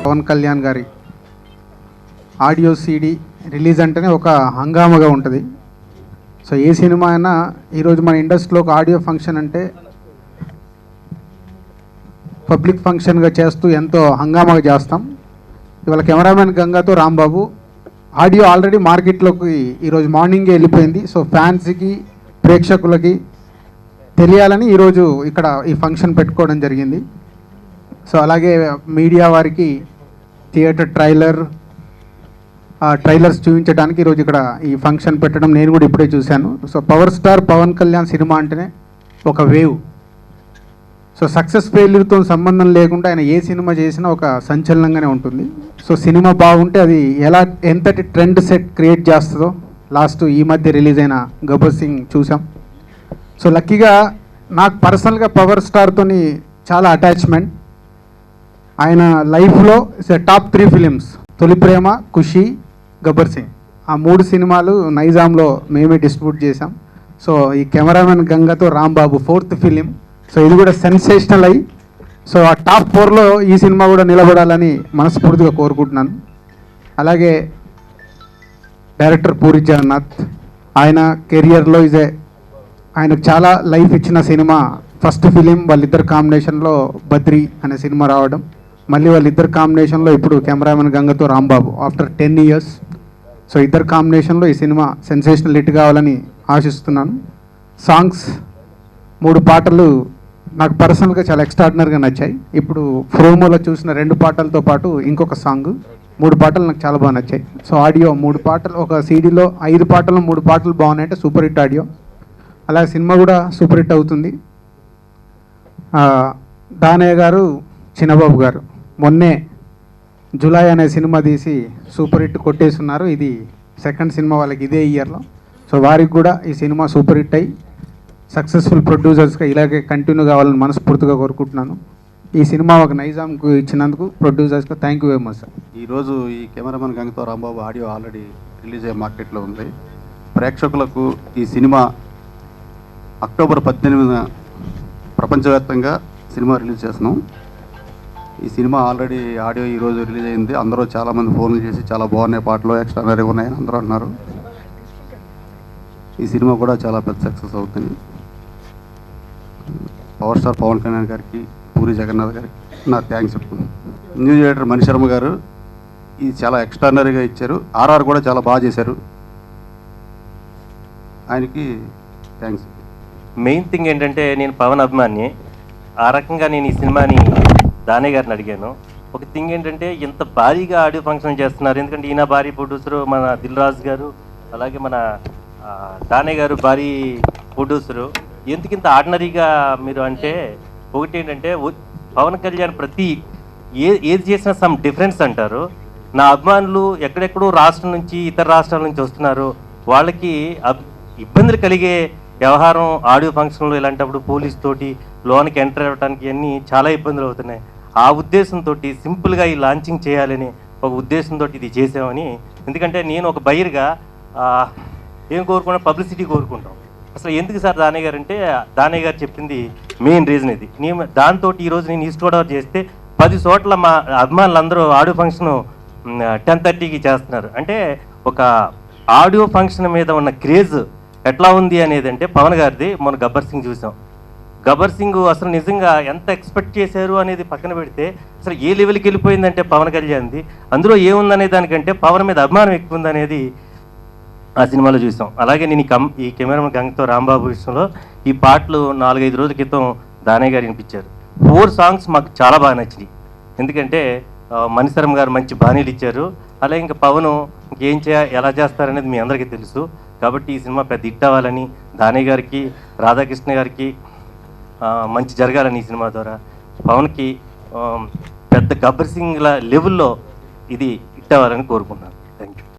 పవన్ కళ్యాణ్ గారి audio CD release అంటేనే ఒక హంగామగా ఉంటుంది. సో ఏ సినిమా అయినా ఈరోజు మన ఇండస్ట్రీలో ఒక ఆడియో ఫంక్షన్ అంటే పబ్లిక్ ఫంక్షన్గా చేస్తూ ఎంతో హంగామాగా చేస్తాం. ఇవాళ కెమెరామెన్ గంగాతో రాంబాబు ఆడియో ఆల్రెడీ మార్కెట్లోకి ఈరోజు మార్నింగే వెళ్ళిపోయింది. సో ఫ్యాన్స్కి ప్రేక్షకులకి తెలియాలని ఈరోజు ఇక్కడ ఈ ఫంక్షన్ పెట్టుకోవడం జరిగింది. సో అలాగే మీడియా వారికి థియేటర్ ట్రైలర్స్ చూపించడానికి ఈరోజు ఇక్కడ ఈ ఫంక్షన్ పెట్టడం నేను కూడా ఇప్పుడే చూశాను. So power star Pavan Kalyan cinema అంటేనే ఒక వేవ్. సో సక్సెస్ ఫెయిల్యూర్తో సంబంధం లేకుండా ఆయన ఏ సినిమా చేసినా ఒక సంచలనంగానే ఉంటుంది. సో సినిమా బాగుంటే అది ఎంతటి ట్రెండ్ సెట్ క్రియేట్ చేస్తుందో లాస్ట్ ఈ మధ్య రిలీజ్ అయిన గబ్బర్ సింగ్ చూసాం. సో లక్కీగా నాకు పర్సనల్గా పవర్ స్టార్తోని చాలా అటాచ్మెంట్. ఆయన లైఫ్లో టాప్ 3 ఫిలిమ్స్ తొలి ప్రేమ, ఖుషి, గబ్బర్ సింగ్, ఆ 3 సినిమాలు నైజాంలో మేమే డిస్ట్రిబ్యూట్ చేసాం. సో ఈ కెమెరామెన్ గంగాతో రాంబాబు 4th ఫిలిం. సో ఇది కూడా సెన్సేషనల్ అయ్యి సో ఆ టాప్ 4లో ఈ సినిమా కూడా నిలబడాలని మనస్ఫూర్తిగా కోరుకుంటున్నాను. అలాగే డైరెక్టర్ పూరి జగన్నాథ్, ఆయన కెరియర్లో ఆయనకు చాలా లైఫ్ ఇచ్చిన సినిమా ఫస్ట్ ఫిలిం వాళ్ళిద్దరు కాంబినేషన్లో బద్రి అనే సినిమా రావడం, మళ్ళీ వాళ్ళిద్దరు కాంబినేషన్లో ఇప్పుడు కెమెరామెన్ గంగతో రాంబాబు ఆఫ్టర్ 10 years. సో ఇద్దరు కాంబినేషన్లో ఈ సినిమా సెన్సేషనల్ హిట్ కావాలని ఆశిస్తున్నాను. సాంగ్స్ 3 పాటలు నాకు పర్సనల్గా చాలా ఎక్స్ట్రాడినరీగా నచ్చాయి. ఇప్పుడు ప్రోమోలో చూసిన 2 పాటలతో పాటు ఇంకొక సాంగ్ 3 పాటలు నాకు చాలా బాగా నచ్చాయి. సో ఆడియో 3 పాటలు, ఒక సీడీలో 5 పాటలు 3 పాటలు బాగున్నాయంటే సూపర్ హిట్ ఆడియో. అలాగే సినిమా కూడా సూపర్ హిట్ అవుతుంది. దానయ్య గారు, చిన్నబాబు గారు మొన్నే జులై అనే సినిమా తీసి సూపర్ హిట్ కొట్టేస్తున్నారు. ఇది 2nd సినిమా వాళ్ళకి ఇదే ఇయర్లో. సో వారికి కూడా ఈ సినిమా సూపర్ హిట్ అయ్యి సక్సెస్ఫుల్ ప్రొడ్యూసర్స్గా ఇలాగే కంటిన్యూ కావాలని మనస్ఫూర్తిగా కోరుకుంటున్నాను. ఈ సినిమా ఒక నైజాంకు ఇచ్చినందుకు ప్రొడ్యూసర్స్గా thank you very much sir. ఈరోజు ఈ కెమెరామెన్ గంగతో రాంబాబు ఆడియో ఆల్రెడీ రిలీజ్ అయ్యే మార్కెట్లో ఉంది. ప్రేక్షకులకు ఈ సినిమా అక్టోబర్ 18న ప్రపంచవ్యాప్తంగా సినిమా రిలీజ్ చేస్తున్నాం. ఈ సినిమా ఆల్రెడీ ఆడియో ఈరోజు రిలీజ్ అయింది. అందరూ చాలామంది ఫోన్లు చేసి చాలా బాగున్నాయి, పాటలు ఎక్స్ట్రానరీగా ఉన్నాయని అందరూ అన్నారు. ఈ సినిమా కూడా చాలా పెద్ద సక్సెస్ అవుతుంది. పవర్ స్టార్ పవన్ కళ్యాణ్ గారికి, పూరి జగన్నాథ్ గారికి నా థ్యాంక్స్ చెప్తున్నాను. న్యూ డైరెక్టర్ మణిశర్మ గారు ఇది చాలా ఎక్స్ట్రానరీగా ఇచ్చారు. ఆర్ఆర్ కూడా చాలా బాగా చేశారు. ఆయనకి థ్యాంక్స్. మెయిన్ థింగ్ ఏంటంటే నేను పవన్ అభిమాని. ఆ రకంగా నేను ఈ సినిమాని దానయ్య గారిని అడిగాను. ఒక థింగ్ ఏంటంటే ఇంత భారీగా ఆడియో ఫంక్షన్ చేస్తున్నారు, ఎందుకంటే ఈయన భారీ ప్రొడ్యూసరు, మన దిల్ రాజు గారు, అలాగే మన దానయ్య గారు భారీ ప్రొడ్యూసరు. ఎందుకు ఇంత ఆర్డినరీగా మీరు అంటే, ఒకటి ఏంటంటే పవన్ కళ్యాణ్ ప్రతి ఏది చేసినా సమ్ డిఫరెన్స్ అంటారు. నా అభిమానులు ఎక్కడెక్కడో రాష్ట్రం నుంచి, ఇతర రాష్ట్రాల నుంచి వస్తున్నారు. వాళ్ళకి ఇబ్బందులు కలిగే వ్యవహారం ఆడియో ఫంక్షన్లో ఇలాంటప్పుడు పోలీస్ తోటి లోనికి ఎంటర్ అవ్వడానికి అన్నీ చాలా ఇబ్బందులు అవుతున్నాయి. ఆ ఉద్దేశంతో సింపుల్గా ఈ లాంచింగ్ చేయాలని ఒక ఉద్దేశంతో ఇది చేసామని. ఎందుకంటే నేను ఒక బయర్గా ఏం కోరుకున్నా, పబ్లిసిటీ కోరుకుంటాం. అసలు ఎందుకు సార్ దానయ్య గారు అంటే, దానయ్య గారు చెప్పింది మెయిన్ రీజన్ ఇది. నేను దాంతో ఈరోజు నేను ఈస్ట్ గోదావరి చేస్తే 10 చోట్ల మా అభిమానులందరూ ఆడియో ఫంక్షన్ 10:30కి చేస్తున్నారు. అంటే ఒక ఆడియో ఫంక్షన్ మీద ఉన్న క్రేజ్ ఎట్లా ఉంది అనేది అంటే పవన్ గారిది. మన గబ్బర్ సింగ్ చూసాం. గబ్బర్ సింగ్ అసలు నిజంగా ఎంత ఎక్స్పెక్ట్ చేశారు అనేది పక్కన పెడితే అసలు ఏ లెవెల్కి వెళ్ళిపోయిందంటే పవన్ కళ్యాణ్ది. అందులో ఏముందనే దానికంటే పవన్ మీద అభిమానం ఎక్కువ ఉందనేది ఆ సినిమాలో చూసాం. అలాగే నేను ఈ కెమెరామెన్ గంగతో రాంబాబు విషయంలో ఈ పాటలు 4-5 రోజుల క్రితం దానయ్య గారు వినిపించారు. 4 సాంగ్స్ మాకు చాలా బాగా నచ్చినాయి. ఎందుకంటే మణిశర్మ గారు మంచి బాణీలు ఇచ్చారు. అలాగే ఇంకా పవన్ ఇంకేం ఎలా చేస్తారనేది మీ అందరికీ తెలుసు. కాబట్టి ఈ సినిమా పెద్ద హిట్ అవ్వాలని, దానయ్య గారికి, రాధాకృష్ణ గారికి మంచి జరగాలని, ఈ సినిమా ద్వారా పవన్కి పెద్ద గబ్బర్ సింగ్ల లెవెల్లో ఇది హిట్ అవ్వాలని కోరుకుంటున్నాను.